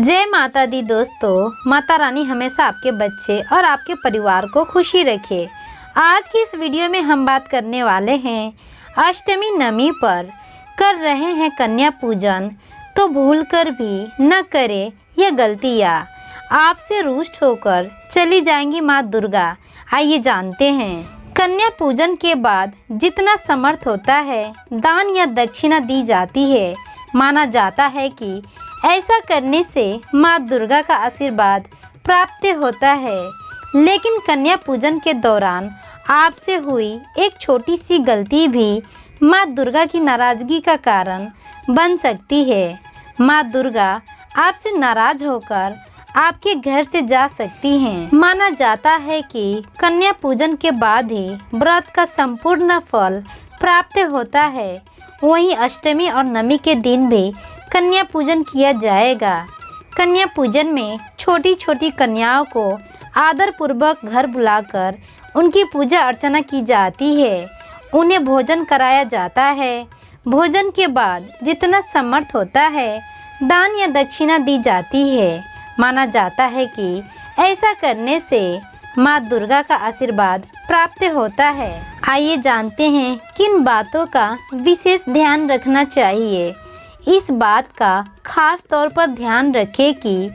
जय माता दी दोस्तों। माता रानी हमेशा आपके बच्चे और आपके परिवार को खुशी रखे। आज की इस वीडियो में हम बात करने वाले हैं अष्टमी नवमी पर कर रहे हैं कन्या पूजन तो भूल कर भी न करें यह गलतियाँ, आपसे रुष्ट होकर चली जाएंगी माँ दुर्गा। आइए जानते हैं। कन्या पूजन के बाद जितना समर्थ होता है दान या दक्षिणा दी जाती है। माना जाता है कि ऐसा करने से माँ दुर्गा का आशीर्वाद प्राप्त होता है। लेकिन कन्या पूजन के दौरान आपसे हुई एक छोटी सी गलती भी माँ दुर्गा की नाराज़गी का कारण बन सकती है। माँ दुर्गा आपसे नाराज होकर आपके घर से जा सकती हैं। माना जाता है कि कन्या पूजन के बाद ही व्रत का संपूर्ण फल प्राप्त होता है। वहीं अष्टमी और नवमी के दिन भी कन्या पूजन किया जाएगा। कन्या पूजन में छोटी छोटी कन्याओं को आदर पूर्वक घर बुलाकर उनकी पूजा अर्चना की जाती है। उन्हें भोजन कराया जाता है। भोजन के बाद जितना समर्थ होता है दान या दक्षिणा दी जाती है। माना जाता है कि ऐसा करने से माँ दुर्गा का आशीर्वाद प्राप्त होता है। आइए जानते हैं किन बातों का विशेष ध्यान रखना चाहिए। इस बात का खास तौर पर ध्यान रखें कि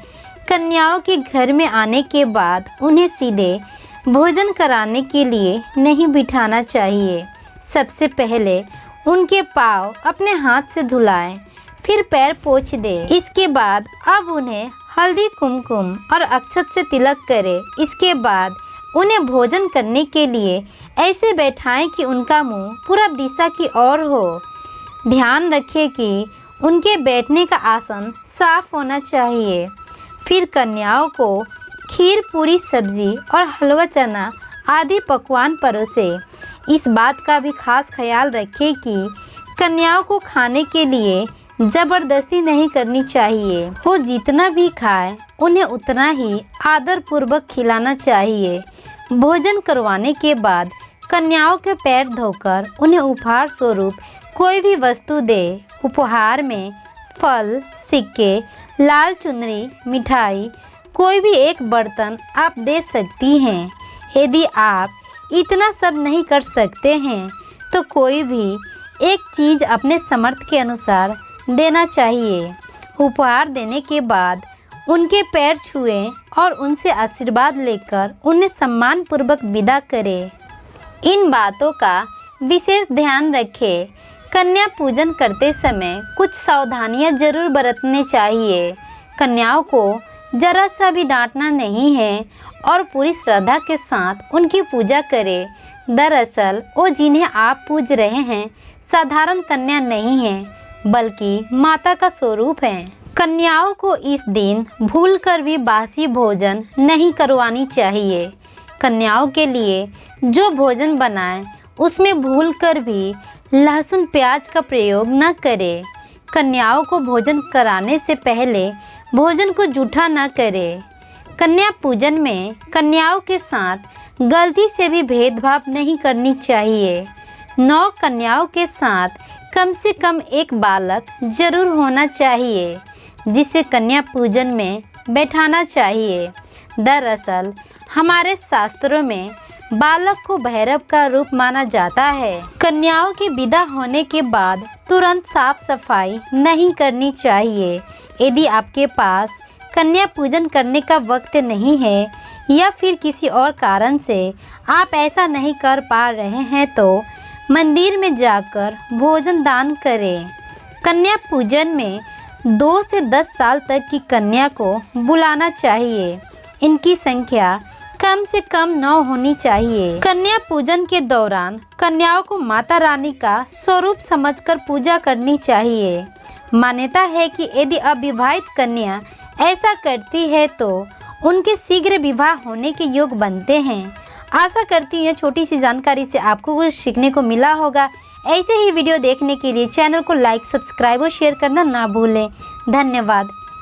कन्याओं के घर में आने के बाद उन्हें सीधे भोजन कराने के लिए नहीं बिठाना चाहिए। सबसे पहले उनके पाँव अपने हाथ से धुलाएं, फिर पैर पोंछ दें। इसके बाद अब उन्हें हल्दी कुमकुम और अक्षत से तिलक करें। इसके बाद उन्हें भोजन करने के लिए ऐसे बैठाएं कि उनका मुंह पूरब दिशा की ओर हो। ध्यान रखें कि उनके बैठने का आसन साफ होना चाहिए। फिर कन्याओं को खीर, पूरी, सब्जी और हलवा चना आदि पकवान परोसें। इस बात का भी खास ख्याल रखें कि कन्याओं को खाने के लिए ज़बरदस्ती नहीं करनी चाहिए। वो जितना भी खाए उन्हें उतना ही आदर पूर्वक खिलाना चाहिए। भोजन करवाने के बाद कन्याओं के पैर धोकर उन्हें उपहार स्वरूप कोई भी वस्तु दे। उपहार में फल, सिक्के, लाल चुनरी, मिठाई, कोई भी एक बर्तन आप दे सकती हैं। यदि आप इतना सब नहीं कर सकते हैं तो कोई भी एक चीज़ अपने सामर्थ्य के अनुसार देना चाहिए। उपहार देने के बाद उनके पैर छुएं और उनसे आशीर्वाद लेकर उन्हें सम्मानपूर्वक विदा करें। इन बातों का विशेष ध्यान रखें। कन्या पूजन करते समय कुछ सावधानियां जरूर बरतने चाहिए। कन्याओं को जरा सा भी डांटना नहीं है और पूरी श्रद्धा के साथ उनकी पूजा करें। दरअसल वो जिन्हें आप पूज रहे हैं साधारण कन्या नहीं है बल्कि माता का स्वरूप है। कन्याओं को इस दिन भूलकर भी बासी भोजन नहीं करवानी चाहिए। कन्याओं के लिए जो भोजन बनाएं उसमें भूलकर भी लहसुन प्याज का प्रयोग न करें। कन्याओं को भोजन कराने से पहले भोजन को जूठा न करें। कन्या पूजन में कन्याओं के साथ गलती से भी भेदभाव नहीं करनी चाहिए। 9 कन्याओं के साथ कम से कम एक बालक जरूर होना चाहिए जिसे कन्या पूजन में बैठाना चाहिए। दरअसल हमारे शास्त्रों में बालक को भैरव का रूप माना जाता है। कन्याओं के विदा होने के बाद तुरंत साफ सफाई नहीं करनी चाहिए। यदि आपके पास कन्या पूजन करने का वक्त नहीं है या फिर किसी और कारण से आप ऐसा नहीं कर पा रहे हैं तो मंदिर में जाकर भोजन दान करें। कन्या पूजन में 2 से 10 साल तक की कन्या को बुलाना चाहिए। इनकी संख्या कम से कम 9 होनी चाहिए। कन्या पूजन के दौरान कन्याओं को माता रानी का स्वरूप समझकर पूजा करनी चाहिए। मान्यता है कि यदि अविवाहित कन्या ऐसा करती है तो उनके शीघ्र विवाह होने के योग बनते हैं। आशा करती हूँ छोटी सी जानकारी से आपको कुछ सीखने को मिला होगा। ऐसे ही वीडियो देखने के लिए चैनल को लाइक, सब्सक्राइब और शेयर करना ना भूलें। धन्यवाद।